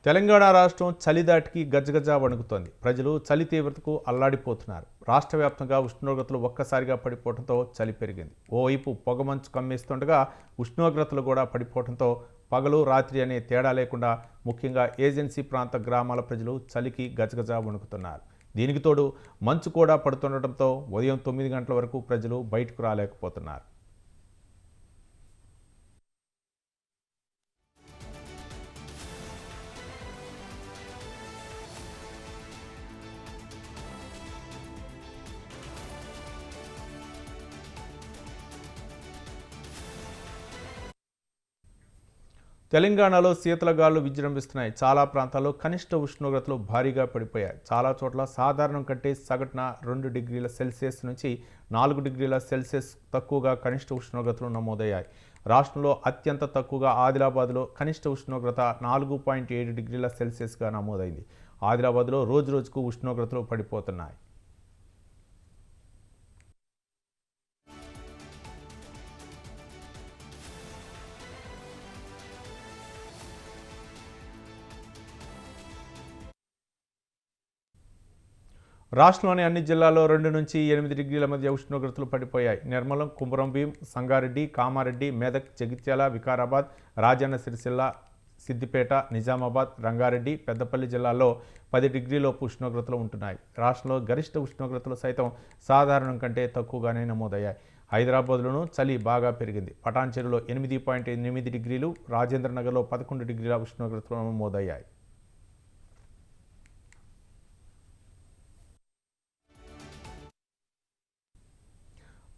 తెలంగాణ రాష్ట్రం చలి దాటికి గజగజ వణుకుతోంది. ప్రజలు చలి తీవ్రతకు అల్లాడిపోతున్నారు. రాష్ట్ర వ్యాప్తంగా ఉష్ణోగ్రతలు ఒక్కసారిగా పడిపోవడంతో చలి పెరిగింది. ఓవైపు పొగమంచు కమ్మేస్తుండగా ఉష్ణోగ్రతలు కూడా పడిపోవడంతో పగలు రాత్రి అనే తేడా లేకుండా ముఖ్యంగా ఏజెన్సీ ప్రాంత గ్రామాల ప్రజలు చలికి గజగజ వణుకుతున్నారు. దీనికి తోడు మంచు కూడా పడుతుండటంతో ఉదయం 9 గంటల వరకు ప్రజలు బయటకు రాలేకపోతున్నారు. తెలంగాణలో శీతలగాలు విజృంభిస్తున్నాయి. చాలా ప్రాంతాల్లో కనిష్ట ఉష్ణోగ్రతలు భారీగా పడిపోయాయి. చాలా చోట్ల సాధారణం కంటే సగటున 2 డిగ్రీల సెల్సియస్ నుంచి 4 డిగ్రీల సెల్సియస్ తక్కువగా కనిష్ట ఉష్ణోగ్రతలు నమోదయ్యాయి. రాష్ట్రంలో అత్యంత తక్కువగా ఆదిలాబాద్లో కనిష్ట ఉష్ణోగ్రత 4.7 డిగ్రీల సెల్సియస్గా నమోదైంది. ఆదిలాబాద్లో రోజుకు ఉష్ణోగ్రతలు పడిపోతున్నాయి. రాష్ట్రంలోని అన్ని జిల్లాల్లో 2 నుంచి 8 డిగ్రీల మధ్య ఉష్ణోగ్రతలు పడిపోయాయి. నిర్మలం, కుమరంభీం, సంగారెడ్డి, కామారెడ్డి, మెదక్, జగిత్యాల, వికారాబాద్, రాజన్న సిరిసిల్ల, సిద్దిపేట, నిజామాబాద్, రంగారెడ్డి, పెద్దపల్లి జిల్లాల్లో 10 డిగ్రీలలోపు ఉష్ణోగ్రతలు ఉంటున్నాయి. రాష్ట్రంలో గరిష్ట ఉష్ణోగ్రతలు సైతం సాధారణం కంటే తక్కువగానే నమోదయ్యాయి. హైదరాబాద్లోనూ చలి బాగా పెరిగింది. పటాన్చెరులో 8.8 డిగ్రీలు, రాజేంద్రనగర్లో 11 డిగ్రీల ఉష్ణోగ్రతలు నమోదయ్యాయి.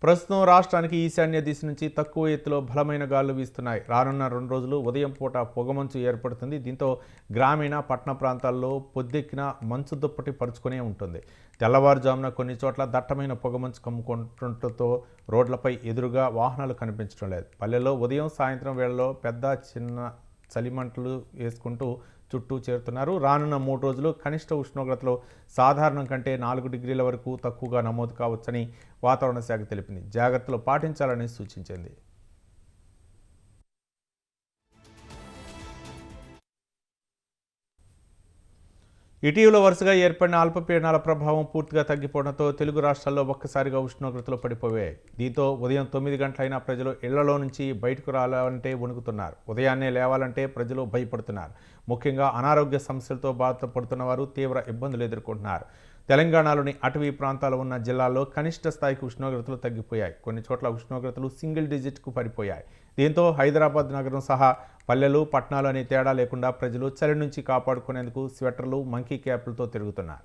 ప్రస్తుతం రాష్ట్రానికి ఈశాన్య దిశ నుంచి తక్కువ ఎత్తులో బలమైన గాలులు వీస్తున్నాయి. రానున్న 2 రోజులు ఉదయం పూట పొగమంచు ఏర్పడుతుంది. దీంతో గ్రామీణ పట్టణ ప్రాంతాల్లో పొద్దెక్కిన మంచు దుప్పటి పరుచుకునే ఉంటుంది. తెల్లవారుజామున కొన్ని చోట్ల దట్టమైన పొగమంచు కమ్ముకుంటుండటంతో రోడ్లపై ఎదురుగా వాహనాలు కనిపించడం లేదు. పల్లెల్లో ఉదయం సాయంత్రం వేళల్లో పెద్ద చిన్న చలిమంటలు వేసుకుంటూ చుట్టూ చేరుతున్నారు. రానున్న 3 రోజులు కనిష్ట ఉష్ణోగ్రతలు సాధారణం కంటే 4 డిగ్రీల వరకు తక్కువగా నమోదు కావచ్చని వాతావరణ శాఖ తెలిపింది. జాగ్రత్తలు పాటించాలని సూచించింది. ఇటీవల వరుసగా ఏర్పడిన అల్పపీడనాల ప్రభావం పూర్తిగా తగ్గిపోవడంతో తెలుగు రాష్ట్రాల్లో ఒక్కసారిగా ఉష్ణోగ్రతలు పడిపోయాయి. దీంతో ఉదయం 9 గంటలైనా ప్రజలు ఇళ్లలో నుంచి బయటకు రావాలంటే వణుకుతున్నారు. ఉదయాన్నే లేవాలంటే ప్రజలు భయపడుతున్నారు. ముఖ్యంగా అనారోగ్య సమస్యలతో బాధపడుతున్న వారు తీవ్ర ఇబ్బందులు ఎదుర్కొంటున్నారు. తెలంగాణలోని అటవీ ప్రాంతాలు ఉన్న జిల్లాల్లో కనిష్ట స్థాయికి ఉష్ణోగ్రతలు తగ్గిపోయాయి. కొన్ని చోట్ల ఉష్ణోగ్రతలు సింగిల్ డిజిట్కు పడిపోయాయి. దీంతో హైదరాబాద్ నగరం సహా పల్లెలు, పట్టణాలు అనే తేడా లేకుండా ప్రజలు చలి నుంచి కాపాడుకునేందుకు స్వెటర్లు, మంకీ క్యాప్లతో తిరుగుతున్నారు.